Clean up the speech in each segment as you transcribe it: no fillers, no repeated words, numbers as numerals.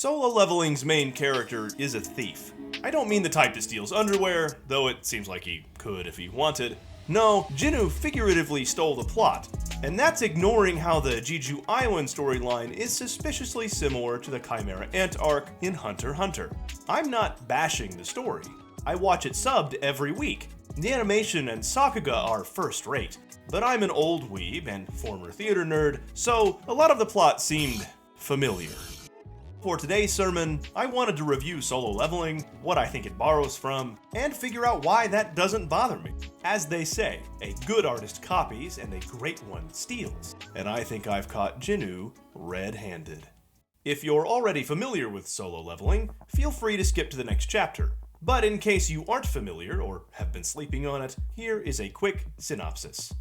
Solo Leveling's main character is a thief. I don't mean the type that steals underwear, though it seems like he could if he wanted. No, Jinwoo figuratively stole the plot, and that's ignoring how the Jeju Island storyline is suspiciously similar to the Chimera Ant arc in Hunter x Hunter. I'm not bashing the story. I watch it subbed every week. The animation and Sakuga are first rate, but I'm an old weeb and former theater nerd, so a lot of the plot seemed familiar. For today's sermon, I wanted to review Solo Leveling, what I think it borrows from, and figure out why that doesn't bother me. As they say, a good artist copies and a great one steals, and I think I've caught Jinwoo red-handed. If you're already familiar with Solo Leveling, feel free to skip to the next chapter. But in case you aren't familiar or have been sleeping on it, here is a quick synopsis.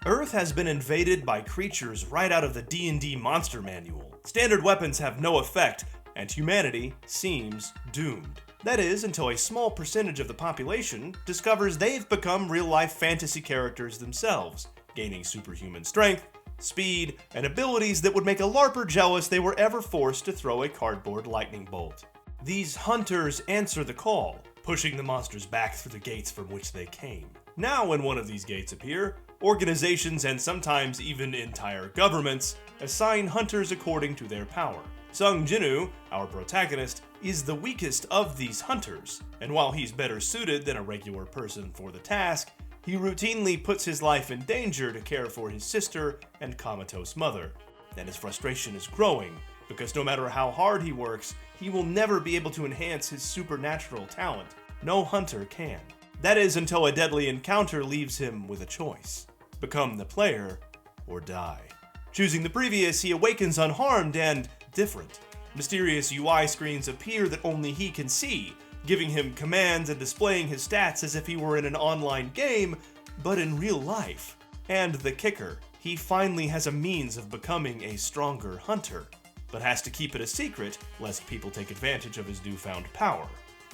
Earth has been invaded by creatures right out of the D&D monster manual. Standard weapons have no effect, and humanity seems doomed. That is, until a small percentage of the population discovers they've become real-life fantasy characters themselves, gaining superhuman strength, speed, and abilities that would make a LARPer jealous they were ever forced to throw a cardboard lightning bolt. These hunters answer the call, pushing the monsters back through the gates from which they came. Now when one of these gates appear, organizations and sometimes even entire governments assign hunters according to their power. Sung Jinwoo, our protagonist, is the weakest of these hunters, and while he's better suited than a regular person for the task, he routinely puts his life in danger to care for his sister and comatose mother. And his frustration is growing, because no matter how hard he works, he will never be able to enhance his supernatural talent. No hunter can. That is until a deadly encounter leaves him with a choice. Become the player, or die. Choosing the previous, he awakens unharmed and different. Mysterious UI screens appear that only he can see, giving him commands and displaying his stats as if he were in an online game, but in real life. And the kicker, he finally has a means of becoming a stronger hunter, but has to keep it a secret lest people take advantage of his newfound power,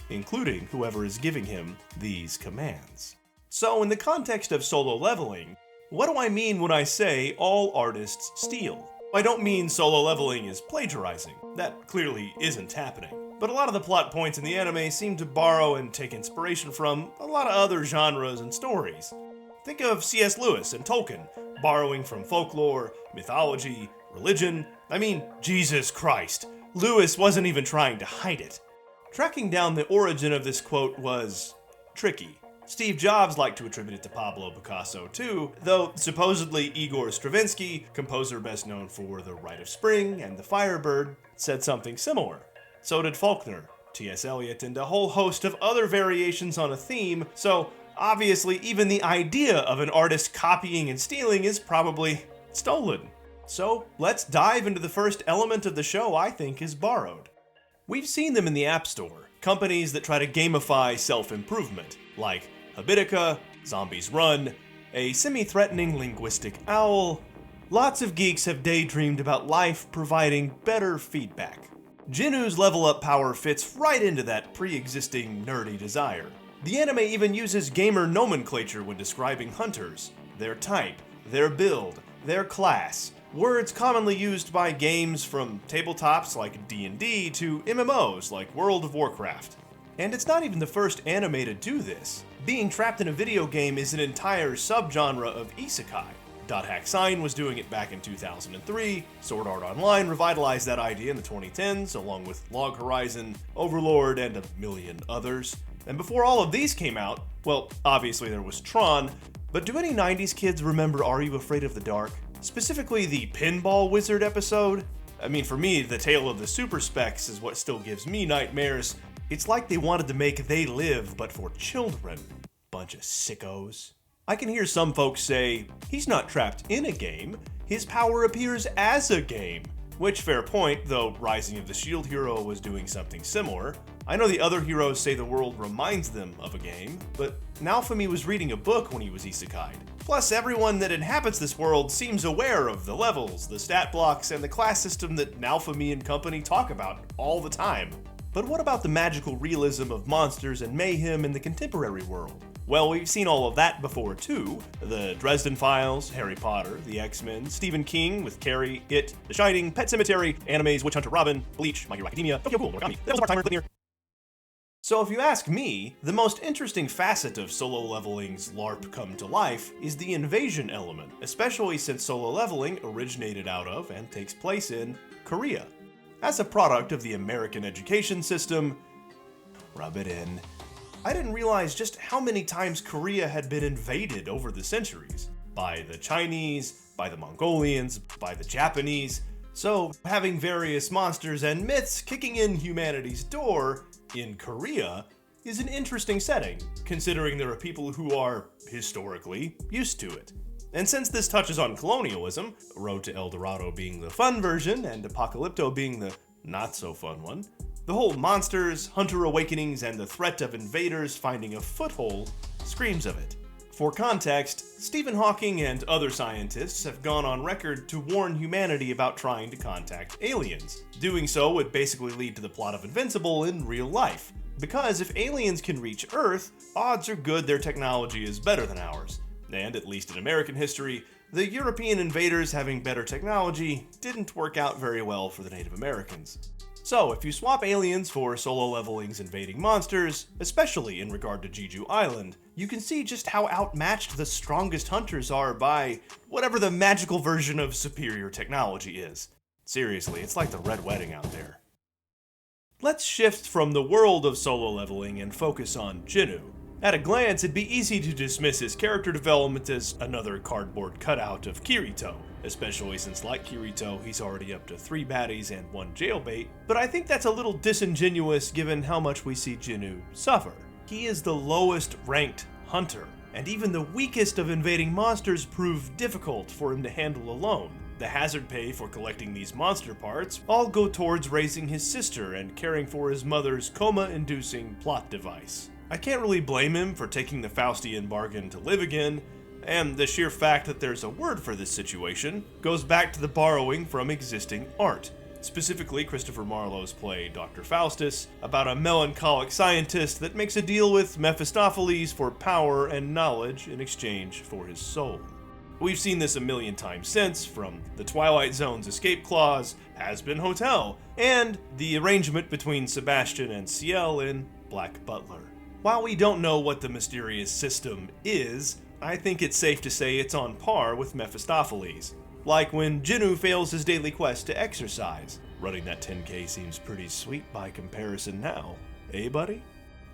including whoever is giving him these commands. So in the context of Solo Leveling, what do I mean when I say all artists steal? I don't mean Solo Leveling is plagiarizing. That clearly isn't happening. But a lot of the plot points in the anime seem to borrow and take inspiration from a lot of other genres and stories. Think of C.S. Lewis and Tolkien, borrowing from folklore, mythology, religion. I mean, Jesus Christ. Lewis wasn't even trying to hide it. Tracking down the origin of this quote was tricky. Steve Jobs liked to attribute it to Pablo Picasso too, though supposedly Igor Stravinsky, composer best known for The Rite of Spring and The Firebird, said something similar. So did Faulkner, T.S. Eliot, and a whole host of other variations on a theme, so obviously even the idea of an artist copying and stealing is probably stolen. So let's dive into the first element of the show I think is borrowed. We've seen them in the App Store, companies that try to gamify self-improvement, like Habitica, Zombies Run, a semi-threatening linguistic owl. Lots of geeks have daydreamed about life providing better feedback. Jinwoo's level up power fits right into that pre-existing nerdy desire. The anime even uses gamer nomenclature when describing hunters, their type, their build, their class, words commonly used by games from tabletops like D&D to MMOs like World of Warcraft. And it's not even the first anime to do this. Being trapped in a video game is an entire subgenre of isekai. Dot Hack Sign was doing it back in 2003, Sword Art Online revitalized that idea in the 2010s, along with Log Horizon, Overlord, and a million others. And before all of these came out, well, obviously there was Tron, but do any 90s kids remember Are You Afraid of the Dark? Specifically the Pinball Wizard episode? I mean, for me, the tale of the Super Specs is what still gives me nightmares. It's like they wanted to make They Live, but for children. Bunch of sickos. I can hear some folks say, he's not trapped in a game, his power appears as a game. Which, fair point, though Rising of the Shield Hero was doing something similar. I know the other heroes say the world reminds them of a game, but Naofumi was reading a book when he was isekai'd. Plus, everyone that inhabits this world seems aware of the levels, the stat blocks, and the class system that Naofumi and company talk about all the time. But what about the magical realism of monsters and mayhem in the contemporary world? Well, we've seen all of that before too. The Dresden Files, Harry Potter, the X-Men, Stephen King with Carrie, It, The Shining, Pet Sematary, animes, Witch Hunter Robin, Bleach, My Hero Academia, Tokyo Ghoul, Origami, The Devils of Our Timer, Linear. So if you ask me, the most interesting facet of Solo Leveling's LARP come to life is the invasion element, especially since Solo Leveling originated out of and takes place in Korea. As a product of the American education system, rub it in, I didn't realize just how many times Korea had been invaded over the centuries. By the Chinese, by the Mongolians, by the Japanese. So having various monsters and myths kicking in humanity's door in Korea is an interesting setting, considering there are people who are, historically, used to it. And since this touches on colonialism, Road to El Dorado being the fun version and Apocalypto being the not-so-fun one, the whole monsters, hunter awakenings, and the threat of invaders finding a foothold screams of it. For context, Stephen Hawking and other scientists have gone on record to warn humanity about trying to contact aliens. Doing so would basically lead to the plot of Invincible in real life. Because if aliens can reach Earth, odds are good their technology is better than ours. And, at least in American history, the European invaders having better technology didn't work out very well for the Native Americans. So, if you swap aliens for Solo Leveling's invading monsters, especially in regard to Jeju Island, you can see just how outmatched the strongest hunters are by whatever the magical version of superior technology is. Seriously, it's like the Red Wedding out there. Let's shift from the world of Solo Leveling and focus on Jinwoo. At a glance, it'd be easy to dismiss his character development as another cardboard cutout of Kirito, especially since, like Kirito, he's already up to 3 baddies and 1 jailbait, but I think that's a little disingenuous given how much we see Jinwoo suffer. He is the lowest ranked hunter, and even the weakest of invading monsters prove difficult for him to handle alone. The hazard pay for collecting these monster parts all go towards raising his sister and caring for his mother's coma-inducing plot device. I can't really blame him for taking the Faustian bargain to live again, and the sheer fact that there's a word for this situation goes back to the borrowing from existing art. Specifically, Christopher Marlowe's play Dr. Faustus, about a melancholic scientist that makes a deal with Mephistopheles for power and knowledge in exchange for his soul. We've seen this a million times since, from the Twilight Zone's escape clause, Has-Been Hotel, and the arrangement between Sebastian and Ciel in Black Butler. While we don't know what the mysterious system is, I think it's safe to say it's on par with Mephistopheles. Like when Jinwoo fails his daily quest to exercise. Running that 10K seems pretty sweet by comparison now, eh buddy?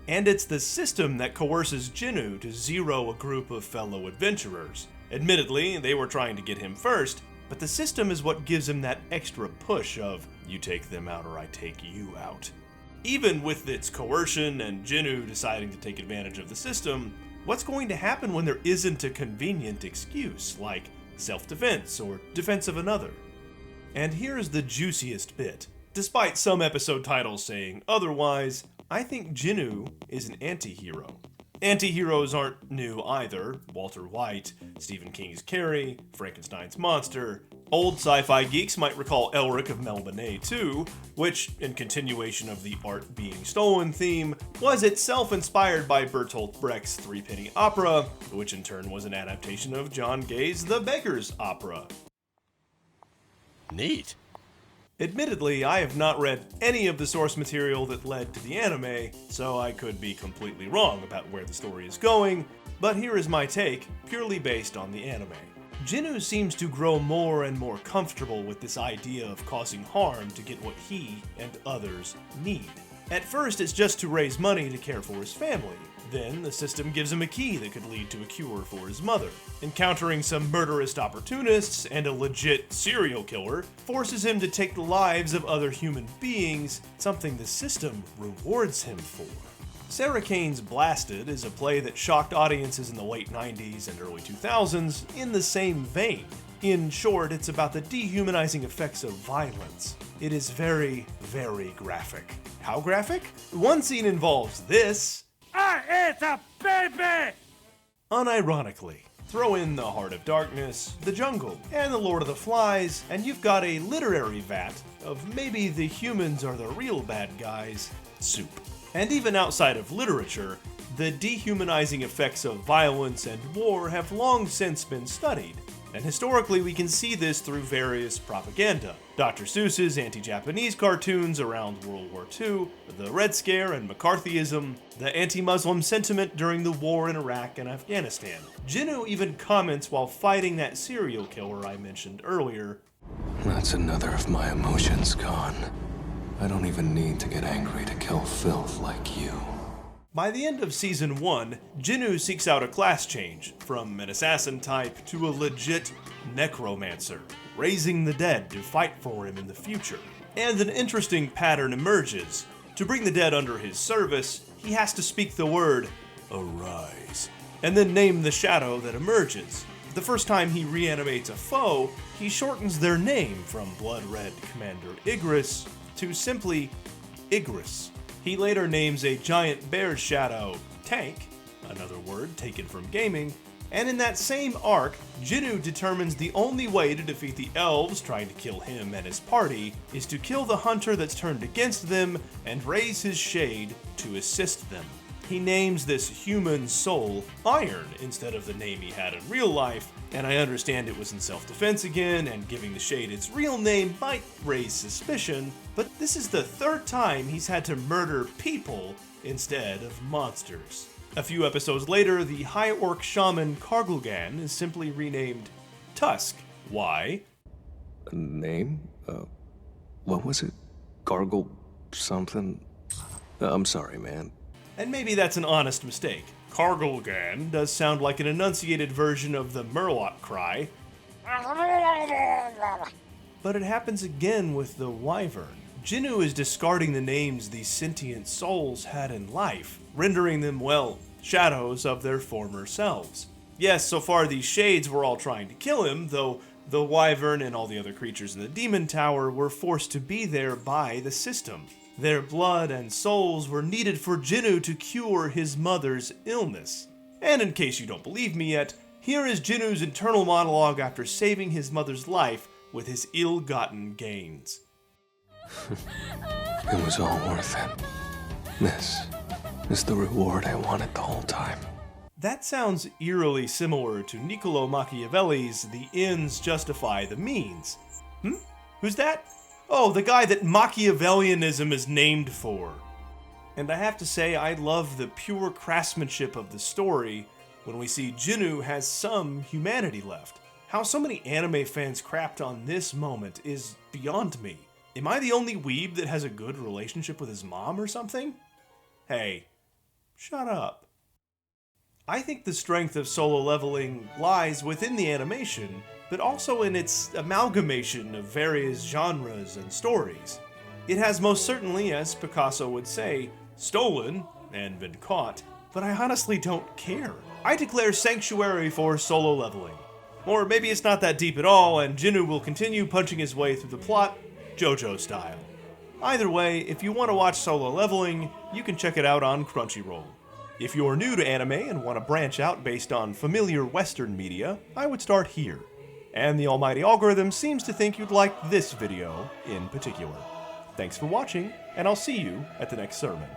And it's the system that coerces Jinwoo to zero a group of fellow adventurers. Admittedly, they were trying to get him first, but the system is what gives him that extra push of, you take them out or I take you out. Even with its coercion and Jinwoo deciding to take advantage of the system, what's going to happen when there isn't a convenient excuse, like self-defense or defense of another? And here's the juiciest bit. Despite some episode titles saying otherwise, I think Jinwoo is an anti-hero. Anti-heroes aren't new either. Walter White, Stephen King's Carrie, Frankenstein's Monster. Old sci-fi geeks might recall Elric of Melbourne too, which, in continuation of the art being stolen theme, was itself inspired by Bertolt Brecht's Threepenny Opera, which in turn was an adaptation of John Gay's The Beggar's Opera. Neat. Admittedly, I have not read any of the source material that led to the anime, so I could be completely wrong about where the story is going, but here is my take, purely based on the anime. Jinwoo seems to grow more and more comfortable with this idea of causing harm to get what he and others need. At first, it's just to raise money to care for his family. Then, the system gives him a key that could lead to a cure for his mother. Encountering some murderous opportunists and a legit serial killer forces him to take the lives of other human beings, something the system rewards him for. Sarah Kane's Blasted is a play that shocked audiences in the late 90s and early 2000s in the same vein. In short, it's about the dehumanizing effects of violence. It is very, very graphic. How graphic? One scene involves this. It's a baby! Unironically. Throw in The Heart of Darkness, The Jungle, and The Lord of the Flies, and you've got a literary vat of maybe the humans are the real bad guys soup. And even outside of literature, The dehumanizing effects of violence and war have long since been studied, and historically we can see this through various propaganda. Dr. Seuss's anti-Japanese cartoons around World War II, the Red Scare and McCarthyism, the anti-Muslim sentiment during the war in Iraq and Afghanistan. Jinwoo even comments while fighting that serial killer I mentioned earlier. That's another of my emotions gone. I don't even need to get angry to kill filth like you. By the end of Season 1, Jinwoo seeks out a class change, from an assassin type to a legit necromancer, raising the dead to fight for him in the future. And an interesting pattern emerges. To bring the dead under his service, he has to speak the word, "arise," and then name the shadow that emerges. The first time he reanimates a foe, he shortens their name from Blood Red Commander Igris to simply Igris. He later names a giant bear shadow Tank, another word taken from gaming, and in that same arc, Jinwoo determines the only way to defeat the elves trying to kill him and his party is to kill the hunter that's turned against them and raise his shade to assist them. He names this human soul Iron instead of the name he had in real life, and I understand it was in self-defense again, and giving the Shade its real name might raise suspicion, but this is the third time he's had to murder people instead of monsters. A few episodes later, the High Orc Shaman Karglgan is simply renamed Tusk. Why? A name? What was it? Gargle something? I'm sorry, man. And maybe that's an honest mistake. Karglgan does sound like an enunciated version of the Murloc cry, but it happens again with the Wyvern. Jinwoo is discarding the names these sentient souls had in life, rendering them, well, shadows of their former selves. Yes, so far these shades were all trying to kill him, though the Wyvern and all the other creatures in the Demon Tower were forced to be there by the system. Their blood and souls were needed for Jinwoo to cure his mother's illness. And in case you don't believe me yet, here is Jinwoo's internal monologue after saving his mother's life with his ill-gotten gains. It was all worth it. This is the reward I wanted the whole time. That sounds eerily similar to Niccolo Machiavelli's "The ends justify the means." Who's that? Oh, the guy that Machiavellianism is named for. And I have to say, I love the pure craftsmanship of the story when we see Jinwoo has some humanity left. How so many anime fans crapped on this moment is beyond me. Am I the only weeb that has a good relationship with his mom or something? Hey, shut up. I think the strength of Solo Leveling lies within the animation, but also in its amalgamation of various genres and stories. It has most certainly, as Picasso would say, stolen and been caught, but I honestly don't care. I declare Sanctuary for Solo Leveling. Or maybe it's not that deep at all, and Jinwoo will continue punching his way through the plot, JoJo style. Either way, if you want to watch Solo Leveling, you can check it out on Crunchyroll. If you're new to anime and want to branch out based on familiar Western media, I would start here. And the almighty algorithm seems to think you'd like this video in particular. Thanks for watching, and I'll see you at the next sermon.